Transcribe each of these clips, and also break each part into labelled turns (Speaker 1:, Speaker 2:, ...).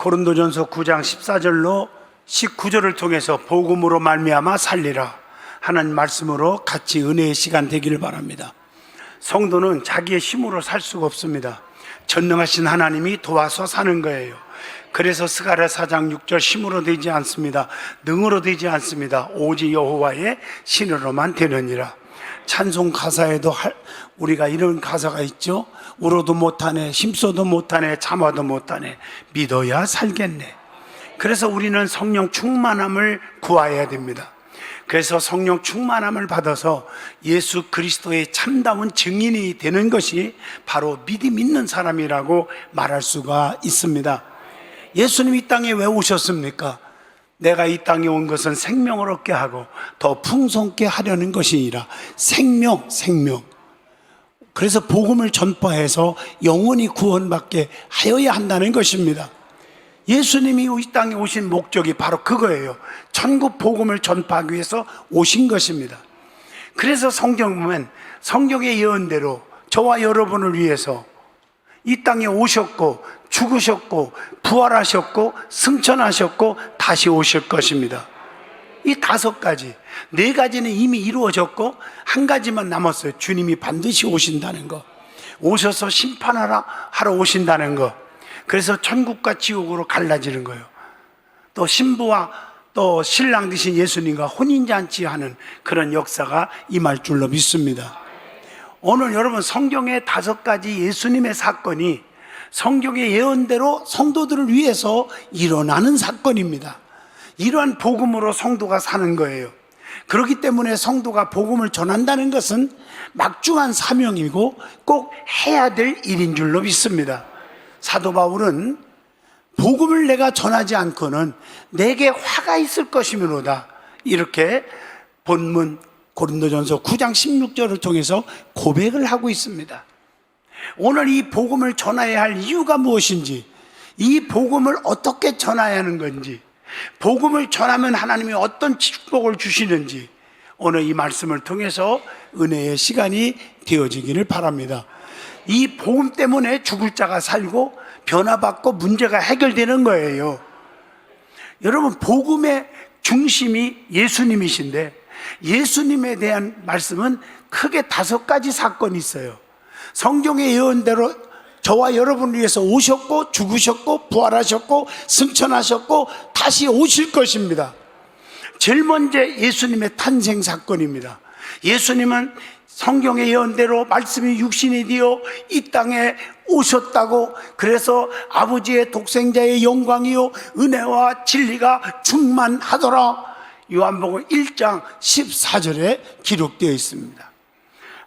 Speaker 1: 고린도전서 9장 14절로 19절을 통해서 복음으로 말미암아 살리라 하는 말씀으로 같이 은혜의 시간 되기를 바랍니다. 성도는 자기의 힘으로 살 수가 없습니다. 전능하신 하나님이 도와서 사는 거예요. 그래서 스가랴 4장 6절 힘으로 되지 않습니다. 능으로 되지 않습니다. 오직 여호와의 신으로만 되느니라. 찬송 가사에도 우리가 이런 가사가 있죠. 울어도 못하네, 힘써도 못하네, 참아도 못하네, 믿어야 살겠네. 그래서 우리는 성령 충만함을 구해야 됩니다. 그래서 성령 충만함을 받아서 예수 그리스도의 참다운 증인이 되는 것이 바로 믿음 있는 사람이라고 말할 수가 있습니다. 예수님 이 땅에 왜 오셨습니까? 내가 이 땅에 온 것은 생명을 얻게 하고 더 풍성케 하려는 것이니라. 생명. 그래서 복음을 전파해서 영원히 구원받게 하여야 한다는 것입니다. 예수님이 이 땅에 오신 목적이 바로 그거예요. 천국 복음을 전파하기 위해서 오신 것입니다. 그래서 성경 보면 성경의 예언대로 저와 여러분을 위해서 이 땅에 오셨고 죽으셨고 부활하셨고 승천하셨고 다시 오실 것입니다. 이 5가지, 4가지는 이미 이루어졌고 한 가지만 남았어요. 주님이 반드시 오신다는 거, 오셔서 심판하러 오신다는 거. 그래서 천국과 지옥으로 갈라지는 거예요. 또 신부와 또 신랑 되신 예수님과 혼인잔치하는 그런 역사가 임할 줄로 믿습니다. 오늘 여러분 성경의 5가지 예수님의 사건이 성경의 예언대로 성도들을 위해서 일어나는 사건입니다. 이러한 복음으로 성도가 사는 거예요. 그렇기 때문에 성도가 복음을 전한다는 것은 막중한 사명이고 꼭 해야 될 일인 줄로 믿습니다. 사도 바울은 복음을 내가 전하지 않고는 내게 화가 있을 것이므로다, 이렇게 본문 고린도전서 9장 16절을 통해서 고백을 하고 있습니다. 오늘 이 복음을 전해야 할 이유가 무엇인지, 이 복음을 어떻게 전해야 하는 건지, 복음을 전하면 하나님이 어떤 축복을 주시는지 오늘 이 말씀을 통해서 은혜의 시간이 되어지기를 바랍니다. 이 복음 때문에 죽을 자가 살고 변화받고 문제가 해결되는 거예요. 여러분, 복음의 중심이 예수님이신데 예수님에 대한 말씀은 크게 5가지 사건이 있어요. 성경의 예언대로 저와 여러분을 위해서 오셨고 죽으셨고 부활하셨고 승천하셨고 다시 오실 것입니다. 제일 먼저 예수님의 탄생 사건입니다. 예수님은 성경의 예언대로 말씀이 육신이 되어 이 땅에 오셨다고, 그래서 아버지의 독생자의 영광이요 은혜와 진리가 충만하더라, 요한복음 1장 14절에 기록되어 있습니다.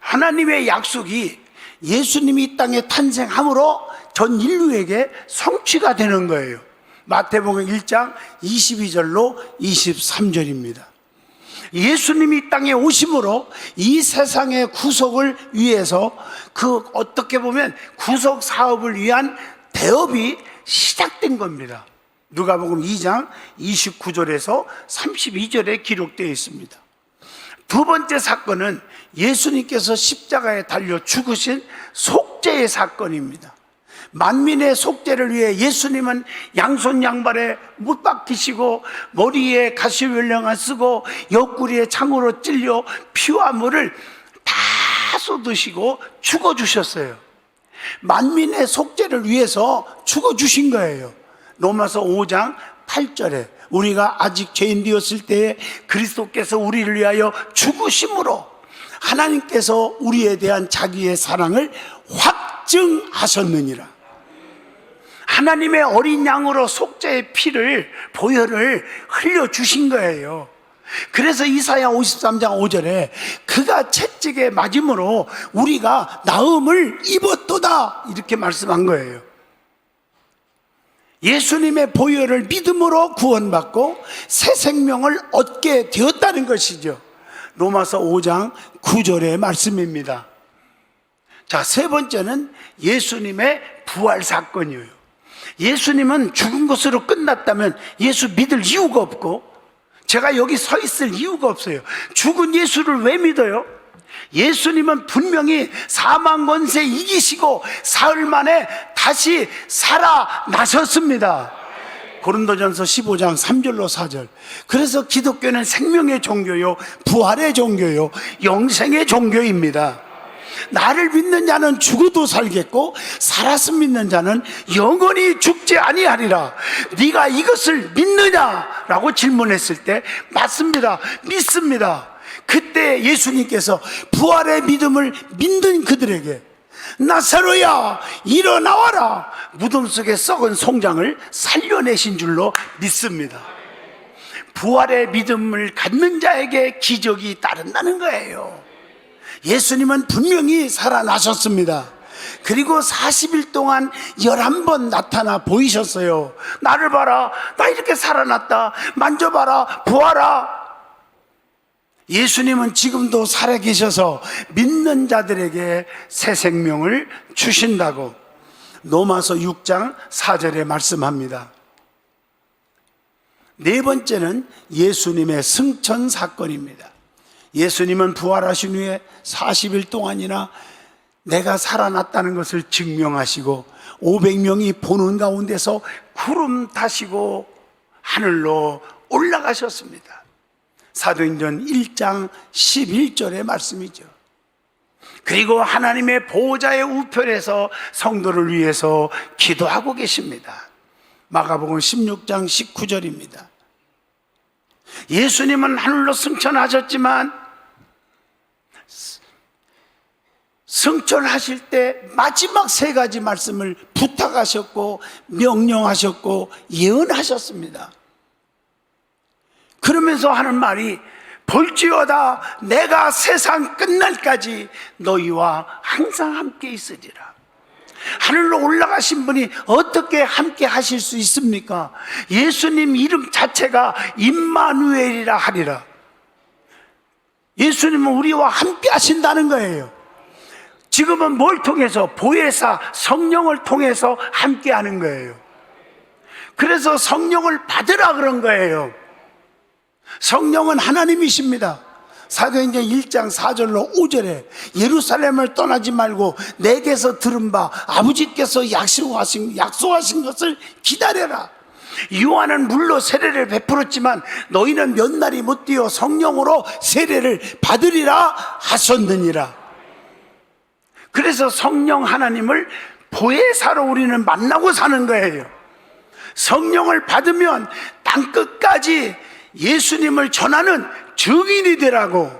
Speaker 1: 하나님의 약속이 예수님이 이 땅에 탄생함으로 전 인류에게 성취가 되는 거예요. 마태복음 1장 22절로 23절입니다. 예수님이 이 땅에 오심으로 이 세상의 구속을 위해서 어떻게 보면 구속 사업을 위한 대업이 시작된 겁니다. 누가복음 2장 29절에서 32절에 기록되어 있습니다. 두 번째 사건은 예수님께서 십자가에 달려 죽으신 속죄의 사건입니다. 만민의 속죄를 위해 예수님은 양손 양발에 못 박히시고 머리에 가시면령을 쓰고 옆구리에 창으로 찔려 피와 물을 다 쏟으시고 죽어주셨어요. 만민의 속죄를 위해서 죽어주신 거예요. 로마서 5장 8절에 우리가 아직 죄인 되었을 때에 그리스도께서 우리를 위하여 죽으심으로 하나님께서 우리에 대한 자기의 사랑을 확증하셨느니라. 하나님의 어린 양으로 속죄의 피를, 보혈을 흘려주신 거예요. 그래서 이사야 53장 5절에 그가 채찍에 맞음으로 우리가 나음을 입었도다, 이렇게 말씀한 거예요. 예수님의 보혈을 믿음으로 구원받고 새 생명을 얻게 되었다는 것이죠. 로마서 5장 9절의 말씀입니다. 자, 세 번째는 예수님의 부활 사건이에요. 예수님은 죽은 것으로 끝났다면 예수 믿을 이유가 없고 제가 여기 서 있을 이유가 없어요. 죽은 예수를 왜 믿어요? 예수님은 분명히 사망 권세 이기시고 사흘 만에 다시 살아나셨습니다. 고린도전서 15장 3절로 4절. 그래서 기독교는 생명의 종교요, 부활의 종교요, 영생의 종교입니다. 나를 믿는 자는 죽어도 살겠고 살아서 믿는 자는 영원히 죽지 아니하리라. 네가 이것을 믿느냐라고 질문했을 때 맞습니다, 믿습니다. 그때 예수님께서 부활의 믿음을 믿는 그들에게 나사로야 일어나와라, 무덤 속에 썩은 송장을 살려내신 줄로 믿습니다. 부활의 믿음을 갖는 자에게 기적이 따른다는 거예요. 예수님은 분명히 살아나셨습니다. 그리고 40일 동안 11번 나타나 보이셨어요. 나를 봐라, 나 이렇게 살아났다, 만져봐라, 보아라. 예수님은 지금도 살아계셔서 믿는 자들에게 새 생명을 주신다고 로마서 6장 4절에 말씀합니다. 네 번째는 예수님의 승천 사건입니다. 예수님은 부활하신 후에 40일 동안이나 내가 살아났다는 것을 증명하시고 500명이 보는 가운데서 구름 타시고 하늘로 올라가셨습니다. 사도행전 1장 11절의 말씀이죠. 그리고 하나님의 보호자의 우편에서 성도를 위해서 기도하고 계십니다. 마가복음 16장 19절입니다. 예수님은 하늘로 승천하셨지만 승천하실 때 마지막 세 가지 말씀을 부탁하셨고 명령하셨고 예언하셨습니다. 그러면서 하는 말이 볼지어다 내가 세상 끝날까지 너희와 항상 함께 있으리라. 하늘로 올라가신 분이 어떻게 함께 하실 수 있습니까? 예수님 이름 자체가 임마누엘이라 하리라. 예수님은 우리와 함께 하신다는 거예요. 지금은 뭘 통해서? 보혜사 성령을 통해서 함께 하는 거예요. 그래서 성령을 받으라 그런 거예요. 성령은 하나님이십니다. 사도행전 1장 4절로 5절에 예루살렘을 떠나지 말고 내게서 들은 바 아버지께서 약속하신 것을 기다려라. 요한은 물로 세례를 베풀었지만 너희는 몇 날이 못 되어 성령으로 세례를 받으리라 하셨느니라. 그래서 성령 하나님을 보혜사로 우리는 만나고 사는 거예요. 성령을 받으면 땅끝까지 예수님을 전하는 증인이 되라고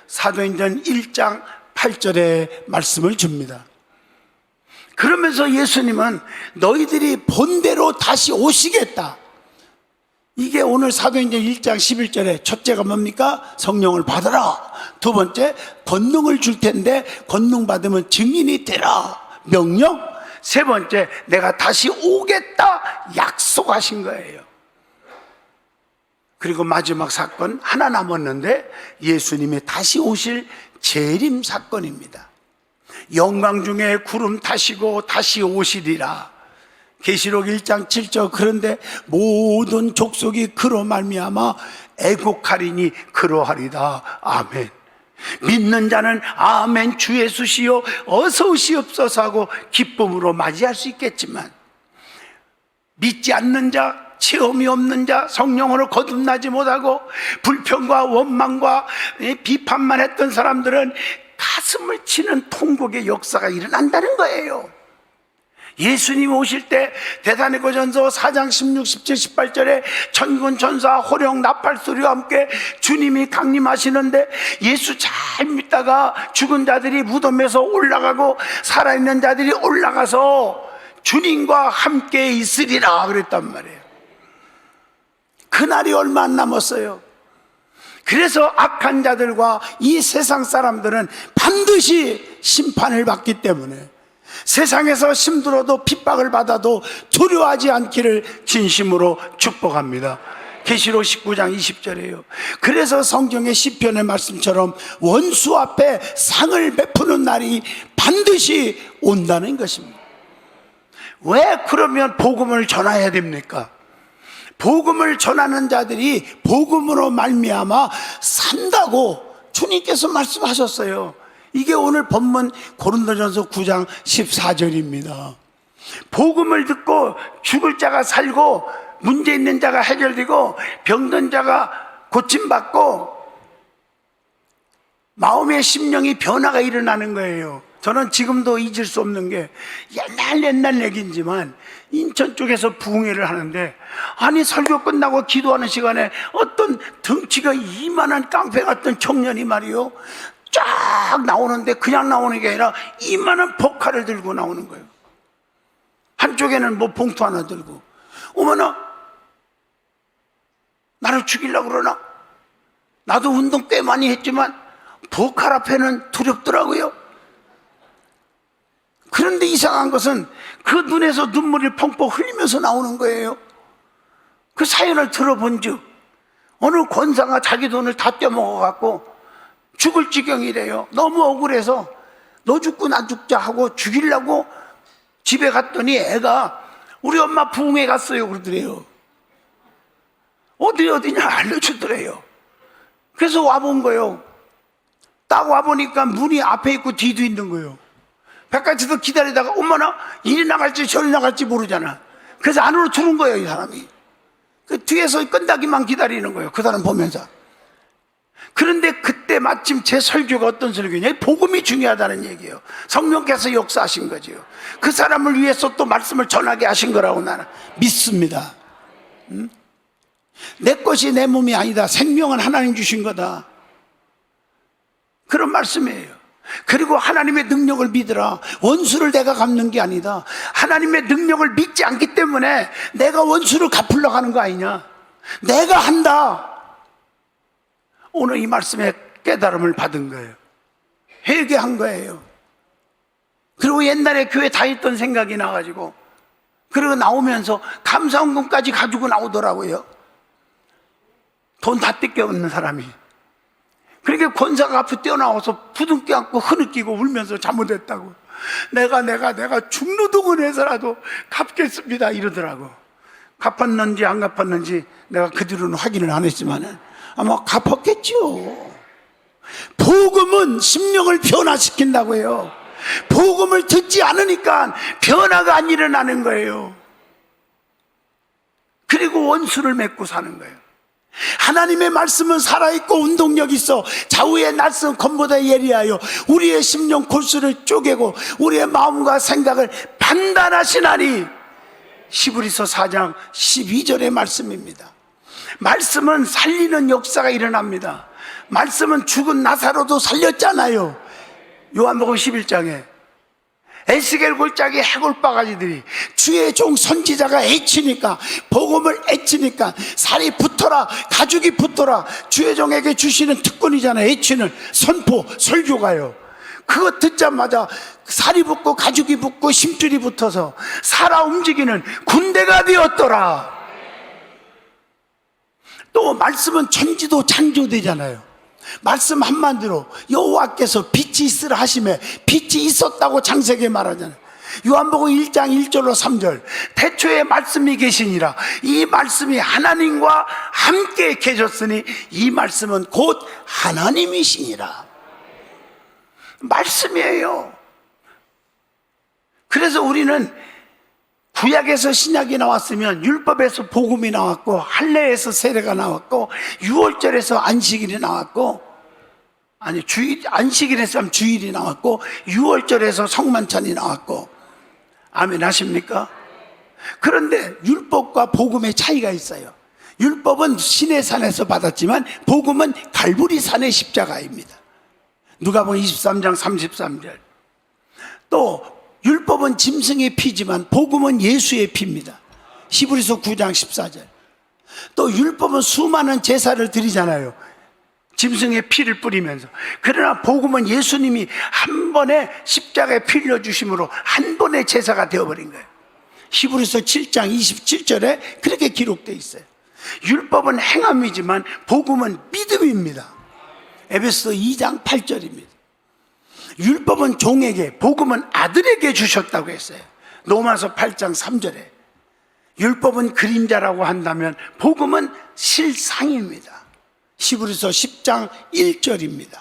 Speaker 1: 사도행전 1장 8절에 말씀을 줍니다. 그러면서 예수님은 너희들이 본대로 다시 오시겠다. 이게 오늘 사도행전 1장 11절에 첫째가 뭡니까? 성령을 받아라. 두 번째, 권능을 줄 텐데 권능 받으면 증인이 되라. 명령. 세 번째, 내가 다시 오겠다 약속하신 거예요. 그리고 마지막 사건 하나 남았는데 예수님이 다시 오실 재림 사건입니다. 영광 중에 구름 타시고 다시 오시리라. 계시록 1장 7절 그런데 모든 족속이 그로 말미암아 애곡하리니 그러하리다. 아멘. 믿는 자는 아멘 주 예수시여 어서 오시옵소서 하고 기쁨으로 맞이할 수 있겠지만 믿지 않는 자, 체험이 없는 자, 성령으로 거듭나지 못하고 불평과 원망과 비판만 했던 사람들은 가슴을 치는 통곡의 역사가 일어난다는 거예요. 예수님 오실 때 데살로니가전서 4장 16, 17, 18절에 천군 천사 호령 나팔 소리와 함께 주님이 강림하시는데 예수 잘 믿다가 죽은 자들이 무덤에서 올라가고 살아있는 자들이 올라가서 주님과 함께 있으리라 그랬단 말이에요. 그날이 얼마 안 남았어요. 그래서 악한 자들과 이 세상 사람들은 반드시 심판을 받기 때문에 세상에서 힘들어도 핍박을 받아도 두려워하지 않기를 진심으로 축복합니다. 계시록 19장 20절이에요. 그래서 성경의 시편의 말씀처럼 원수 앞에 상을 베푸는 날이 반드시 온다는 것입니다. 왜 그러면 복음을 전해야 됩니까? 복음을 전하는 자들이 복음으로 말미암아 산다고 주님께서 말씀하셨어요. 이게 오늘 본문 고린도전서 9장 14절입니다. 복음을 듣고 죽을 자가 살고 문제 있는 자가 해결되고 병든 자가 고침받고 마음의 심령이 변화가 일어나는 거예요. 저는 지금도 잊을 수 없는 게 옛날 얘기지만 인천 쪽에서 부흥회를 하는데, 아니 설교 끝나고 기도하는 시간에 어떤 덩치가 이만한 깡패 같은 청년이 말이요 쫙 나오는데, 그냥 나오는 게 아니라 이만한 복칼을 들고 나오는 거예요. 한쪽에는 뭐 봉투 하나 들고. 어머나, 나를 죽이려고 그러나? 나도 운동 꽤 많이 했지만 복칼 앞에는 두렵더라고요. 그런데 이상한 것은 그 눈에서 눈물이 펑펑 흘리면서 나오는 거예요. 그 사연을 들어본 즉 어느 권사가 자기 돈을 다 떼먹어갖고 죽을 지경이래요. 너무 억울해서 너 죽고 나 죽자 하고 죽이려고 집에 갔더니 애가 우리 엄마 부흥회 갔어요 그러더래요. 어디냐 알려주더래요. 그래서 와본 거예요. 딱 와보니까 문이 앞에 있고 뒤도 있는 거예요. 바깥에서 기다리다가 엄마나 이리 나갈지 저리 나갈지 모르잖아. 그래서 안으로 들어온 거예요 이 사람이. 그 뒤에서 끈다기만 기다리는 거예요 그 사람 보면서. 그런데 그때 마침 제 설교가 어떤 설교냐, 복음이 중요하다는 얘기예요. 성령께서 역사하신 거죠. 그 사람을 위해서 또 말씀을 전하게 하신 거라고 나는 믿습니다. 내 것이 내 몸이 아니다. 생명은 하나님 주신 거다. 그런 말씀이에요. 그리고 하나님의 능력을 믿으라. 원수를 내가 갚는 게 아니다. 하나님의 능력을 믿지 않기 때문에 내가 원수를 갚으려고 하는 거 아니냐. 내가 한다. 오늘 이 말씀에 깨달음을 받은 거예요. 회개한 거예요. 그리고 옛날에 교회 다녔던 생각이 나가지고, 그리고 나오면서 감사원금까지 가지고 나오더라고요. 돈 다 뜯겨없는 사람이. 그러니까 권사가 앞에 뛰어나와서 부둥켜 안고 흐느끼고 울면서 잘못했다고, 내가 중노동원해서라도 갚겠습니다 이러더라고. 갚았는지 안 갚았는지 내가 그 뒤로는 확인을 안 했지만 아마 갚았겠지요. 복음은 심령을 변화시킨다고 해요. 복음을 듣지 않으니까 변화가 안 일어나는 거예요. 그리고 원수를 맺고 사는 거예요. 하나님의 말씀은 살아있고 운동력 있어 좌우의 낯선 검보다 예리하여 우리의 심령 골수를 쪼개고 우리의 마음과 생각을 판단하시나니, 히브리서 4장 12절의 말씀입니다. 말씀은 살리는 역사가 일어납니다. 말씀은 죽은 나사로도 살렸잖아요. 요한복음 11장에 에스겔 골짜기 해골 바가지들이 주의 종 선지자가 애치니까, 복음을 애치니까 살이 붙어라, 가죽이 붙어라. 주의 종에게 주시는 특권이잖아요. 애치는 선포, 설교가요. 그거 듣자마자 살이 붙고 가죽이 붙고 심줄이 붙어서 살아 움직이는 군대가 되었더라. 또 말씀은 천지도 창조되잖아요. 말씀 한마디로 여호와께서 빛이 있으라 하시매 빛이 있었다고 창세기에 말하잖아요. 요한복음 1장 1절로 3절, 태초에 말씀이 계시니라. 이 말씀이 하나님과 함께 계셨으니 이 말씀은 곧 하나님이시니라. 말씀이에요. 그래서 우리는 구약에서 신약이 나왔으면 율법에서 복음이 나왔고, 할례에서 세례가 나왔고, 유월절에서 안식일이 나왔고, 아니 주일, 안식일에서 하면 주일이 나왔고, 유월절에서 성만찬이 나왔고. 아멘 하십니까? 그런데 율법과 복음의 차이가 있어요. 율법은 시내산에서 받았지만 복음은 갈보리산의 십자가입니다. 누가복음 23장 33절. 또 율법은 짐승의 피지만 복음은 예수의 피입니다. 히브리서 9장 14절. 또 율법은 수많은 제사를 드리잖아요. 짐승의 피를 뿌리면서. 그러나 복음은 예수님이 한 번에 십자가에 피 흘려주심으로 한 번의 제사가 되어버린 거예요. 히브리서 7장 27절에 그렇게 기록되어 있어요. 율법은 행함이지만 복음은 믿음입니다. 에베소서 2장 8절입니다. 율법은 종에게, 복음은 아들에게 주셨다고 했어요. 로마서 8장 3절에. 율법은 그림자라고 한다면 복음은 실상입니다. 히브리서 10장 1절입니다.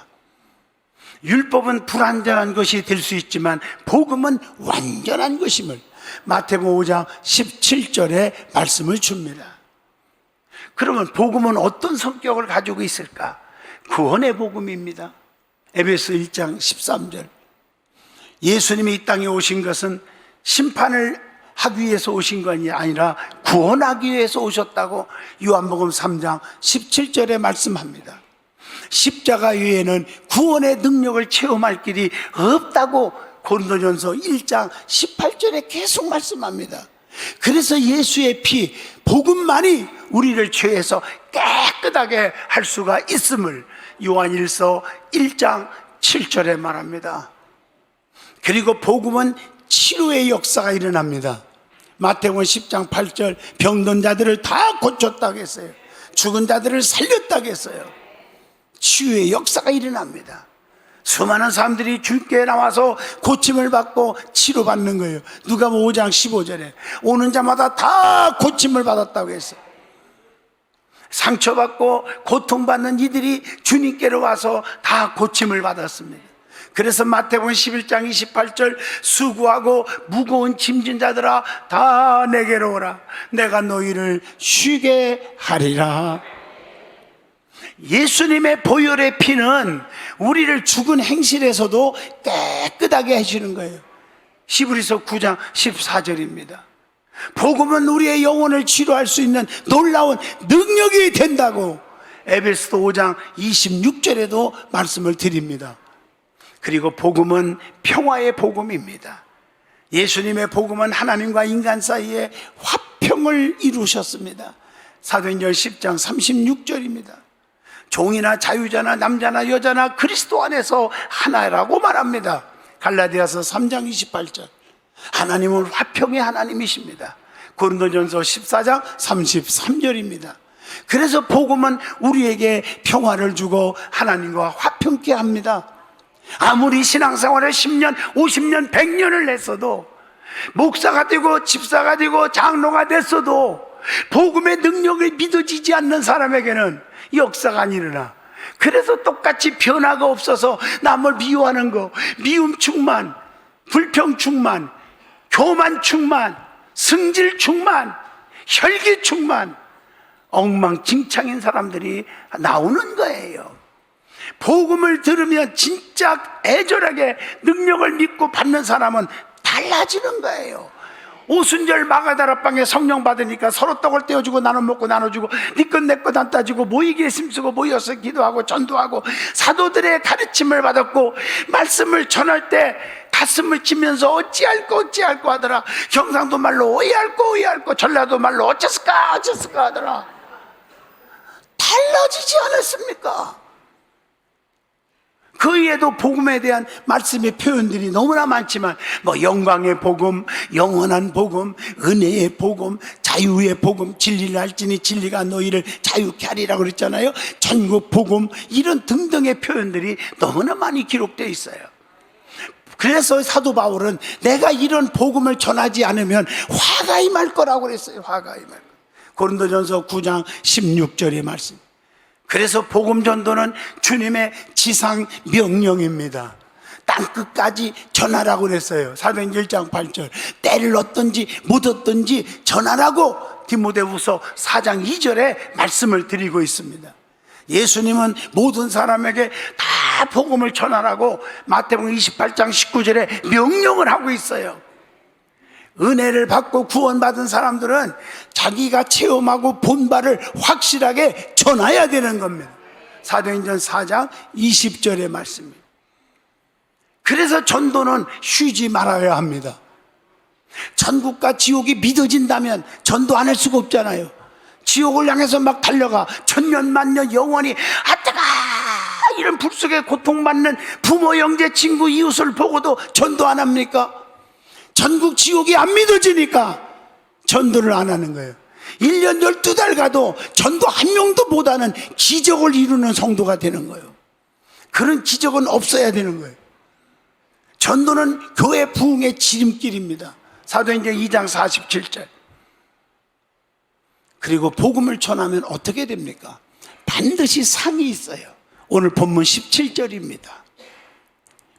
Speaker 1: 율법은 불완전한 것이 될 수 있지만 복음은 완전한 것임을, 마태복음 5장 17절에 말씀을 줍니다. 그러면 복음은 어떤 성격을 가지고 있을까? 구원의 복음입니다. 에베소 1장 13절. 예수님이 이 땅에 오신 것은 심판을 하기 위해서 오신 것이 아니라 구원하기 위해서 오셨다고 요한복음 3장 17절에 말씀합니다. 십자가 외에는 구원의 능력을 체험할 길이 없다고 고린도전서 1장 18절에 계속 말씀합니다. 그래서 예수의 피, 복음만이 우리를 죄에서 깨끗하게 할 수가 있음을 요한일서 1장 7절에 말합니다. 그리고 복음은 치료의 역사가 일어납니다. 마태복음 10장 8절, 병든 자들을 다 고쳤다고 했어요. 죽은 자들을 살렸다고 했어요. 치유의 역사가 일어납니다. 수많은 사람들이 주께 나와서 고침을 받고 치료받는 거예요. 누가복음 5장 15절에 오는 자마다 다 고침을 받았다고 했어요. 상처받고 고통받는 이들이 주님께로 와서 다 고침을 받았습니다. 그래서 마태복음 11장 28절, 수고하고 무거운 짐진 자들아 다 내게로 오라, 내가 너희를 쉬게 하리라. 예수님의 보혈의 피는 우리를 죽은 행실에서도 깨끗하게 해주는 거예요. 히브리서 9장 14절입니다. 복음은 우리의 영혼을 치료할 수 있는 놀라운 능력이 된다고 에베소서 5장 26절에도 말씀을 드립니다. 그리고 복음은 평화의 복음입니다. 예수님의 복음은 하나님과 인간 사이에 화평을 이루셨습니다. 사도행전 10장 36절입니다. 종이나 자유자나 남자나 여자나 그리스도 안에서 하나라고 말합니다. 갈라디아서 3장 28절. 하나님은 화평의 하나님이십니다. 고린도전서 14장 33절입니다. 그래서 복음은 우리에게 평화를 주고 하나님과 화평케 합니다. 아무리 신앙생활을 10년, 50년, 100년을 했어도, 목사가 되고 집사가 되고 장로가 됐어도 복음의 능력이 믿어지지 않는 사람에게는 역사가 안 일어나. 그래서 똑같이 변화가 없어서 남을 미워하는 거, 미움 충만, 불평 충만, 교만 충만, 승질 충만, 혈기 충만, 엉망진창인 사람들이 나오는 거예요. 복음을 들으면 진짜 애절하게 능력을 믿고 받는 사람은 달라지는 거예요. 오순절 마가다락방에 성령 받으니까 서로 떡을 떼어주고 나눠 먹고 나눠주고 네 것 내 것 안 따지고 모이기에 힘쓰고 모여서 기도하고 전도하고 사도들의 가르침을 받았고 말씀을 전할 때 가슴을 치면서 어찌할꼬 하더라. 경상도 말로 오이할꼬 전라도 말로 어째을까 하더라. 달라지지 않았습니까? 그 위에도 복음에 대한 말씀의 표현들이 너무나 많지만 영광의 복음, 영원한 복음, 은혜의 복음, 자유의 복음, 진리를 알지니 진리가 너희를 자유케 하리라고 그랬잖아요. 전국 복음, 이런 등등의 표현들이 너무나 많이 기록되어 있어요. 그래서 사도 바울은 내가 이런 복음을 전하지 않으면 화가 임할 거라고 그랬어요. 화가 임할 거. 고린도전서 9장 16절의 말씀. 그래서 복음 전도는 주님의 지상 명령입니다. 땅끝까지 전하라고 그랬어요. 사도행전 1장 8절. 때를 얻든지 못 얻든지 전하라고 디모데후서 4장 2절에 말씀을 드리고 있습니다. 예수님은 모든 사람에게 다 복음을 전하라고 마태복음 28장 19절에 명령을 하고 있어요. 은혜를 받고 구원받은 사람들은 자기가 체험하고 본 바를 확실하게 전해야 되는 겁니다. 사도행전 4장 20절의 말씀입니다. 그래서 전도는 쉬지 말아야 합니다. 천국과 지옥이 믿어진다면 전도 안 할 수가 없잖아요. 지옥을 향해서 막 달려가 천년 만년 영원히 아따가 이런 불속에 고통받는 부모 형제 친구 이웃을 보고도 전도 안 합니까? 전국 지옥이 안 믿어지니까 전도를 안 하는 거예요. 1년 12달 가도 전도 한 명도 못하는 기적을 이루는 성도가 되는 거예요. 그런 기적은 없어야 되는 거예요. 전도는 교회 부흥의 지름길입니다. 사도행전 2장 47절. 그리고 복음을 전하면 어떻게 됩니까? 반드시 상이 있어요. 오늘 본문 17절입니다.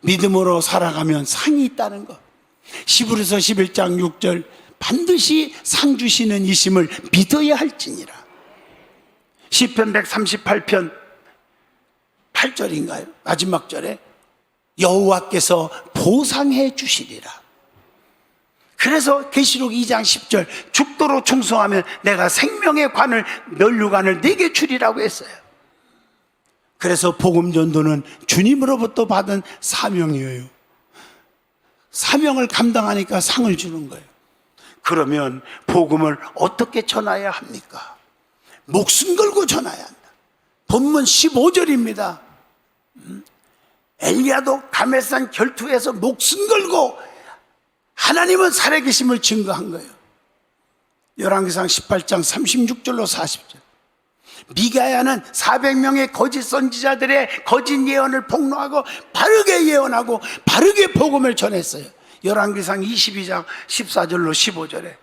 Speaker 1: 믿음으로 살아가면 상이 있다는 것. 히브리서 11장 6절 반드시 상 주시는 이심을 믿어야 할지니라. 시편 138편 8절인가요? 마지막 절에 여호와께서 보상해 주시리라. 그래서 계시록 2장 10절 죽도록 충성하면 내가 생명의 관을 면류관을 네게 주리라고 했어요. 그래서 복음 전도는 주님으로부터 받은 사명이에요. 사명을 감당하니까 상을 주는 거예요. 그러면 복음을 어떻게 전해야 합니까? 목숨 걸고 전해야 한다. 본문 15절입니다. 엘리야도 가멜산 결투에서 목숨 걸고 하나님은 살아계심을 증거한 거예요. 열왕기상 18장 36절로 40절. 미가야는 400명의 거짓 선지자들의 거짓 예언을 폭로하고 바르게 예언하고 바르게 복음을 전했어요. 열왕기상 22장 14절로 15절에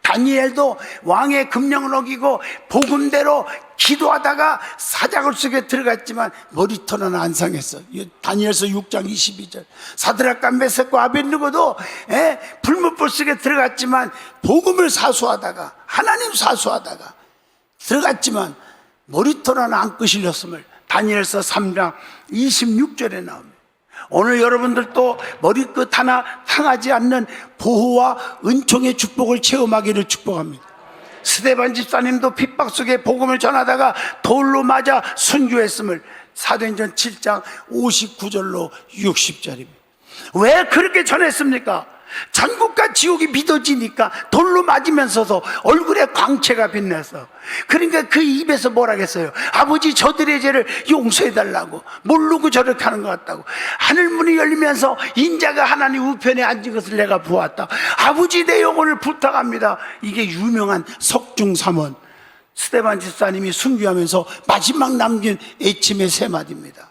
Speaker 1: 다니엘도 왕의 금령을 어기고 복음대로 기도하다가 사자굴 속에 들어갔지만 머리털은 안 상했어. 다니엘서 6장 22절. 사드락과 메섹과 아벳느고도 불못불 속에 들어갔지만 복음을 사수하다가 하나님 사수하다가 들어갔지만 머리털은 안 끄실렸음을 다니엘서 3장 26절에 나옵니다. 오늘 여러분들도 머리끝 하나 상하지 않는 보호와 은총의 축복을 체험하기를 축복합니다. 스데반 집사님도 핍박 속에 복음을 전하다가 돌로 맞아 순교했음을 사도행전 7장 59절로 60절입니다. 왜 그렇게 전했습니까? 전국과 지옥이 믿어지니까 돌로 맞으면서도 얼굴에 광채가 빛나서, 그러니까 그 입에서 뭐라겠어요? 아버지 저들의 죄를 용서해달라고. 모르고 저렇게 하는 것 같다고. 하늘문이 열리면서 인자가 하나님 우편에 앉은 것을 내가 보았다. 아버지 내 영혼을 부탁합니다. 이게 유명한 석중삼원 스데반 집사님이 순교하면서 마지막 남긴 애침의 세 마디입니다.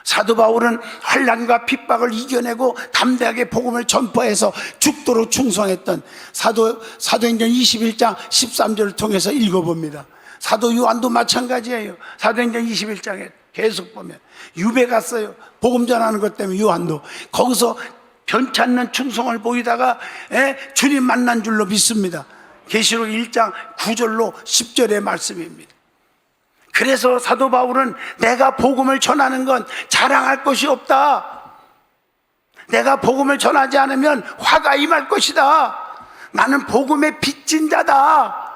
Speaker 1: 사도 바울은 환난과 핍박을 이겨내고 담대하게 복음을 전파해서 죽도록 충성했던 사도행전 21장 13절을 통해서 읽어봅니다. 사도 요한도 마찬가지예요. 사도행전 21장에 계속 보면 유배 갔어요. 복음 전하는 것 때문에 요한도 거기서 변치 않는 충성을 보이다가 주님 만난 줄로 믿습니다. 계시록 1장 9절로 10절의 말씀입니다. 그래서 사도 바울은 내가 복음을 전하는 건 자랑할 것이 없다. 내가 복음을 전하지 않으면 화가 임할 것이다. 나는 복음의 빚진 자다.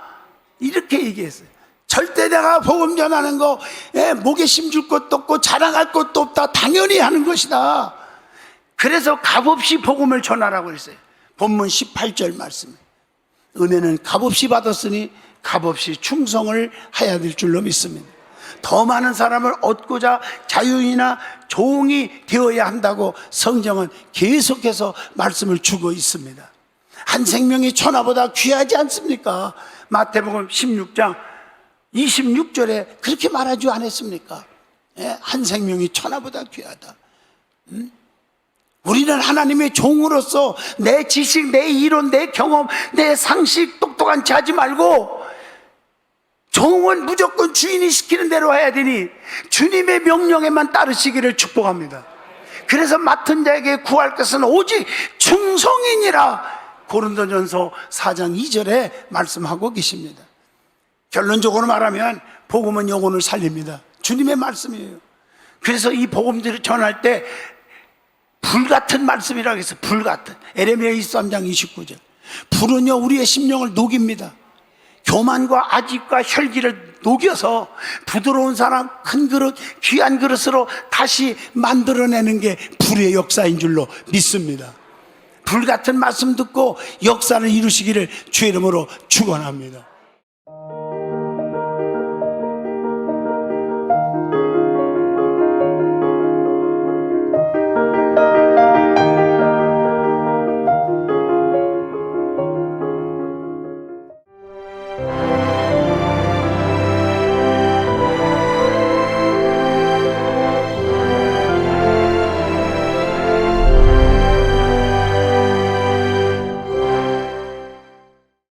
Speaker 1: 이렇게 얘기했어요. 절대 내가 복음 전하는 거 목에 심줄 것도 없고 자랑할 것도 없다. 당연히 하는 것이다. 그래서 값없이 복음을 전하라고 했어요. 본문 18절 말씀. 은혜는 값없이 받았으니 값없이 충성을 해야 될 줄로 믿습니다. 더 많은 사람을 얻고자 자유인이나 종이 되어야 한다고 성경은 계속해서 말씀을 주고 있습니다. 한 생명이 천하보다 귀하지 않습니까? 마태복음 16장 26절에 그렇게 말하지 않았습니까? 한 생명이 천하보다 귀하다. 우리는 하나님의 종으로서 내 지식, 내 이론, 내 경험, 내 상식 똑똑한 체 하지 말고 종은 무조건 주인이 시키는 대로 해야 되니 주님의 명령에만 따르시기를 축복합니다. 그래서 맡은 자에게 구할 것은 오직 충성이니라 고린도전서 4장 2절에 말씀하고 계십니다. 결론적으로 말하면 복음은 영혼을 살립니다. 주님의 말씀이에요. 그래서 이 복음들을 전할 때 불같은 말씀이라고 해서 불같은 에레미야 23장 29절 불은요 우리의 심령을 녹입니다. 교만과 아집과 혈기를 녹여서 부드러운 사람 큰 그릇 귀한 그릇으로 다시 만들어내는 게 불의 역사인 줄로 믿습니다. 불같은 말씀 듣고 역사를 이루시기를 주의 이름으로 축원합니다.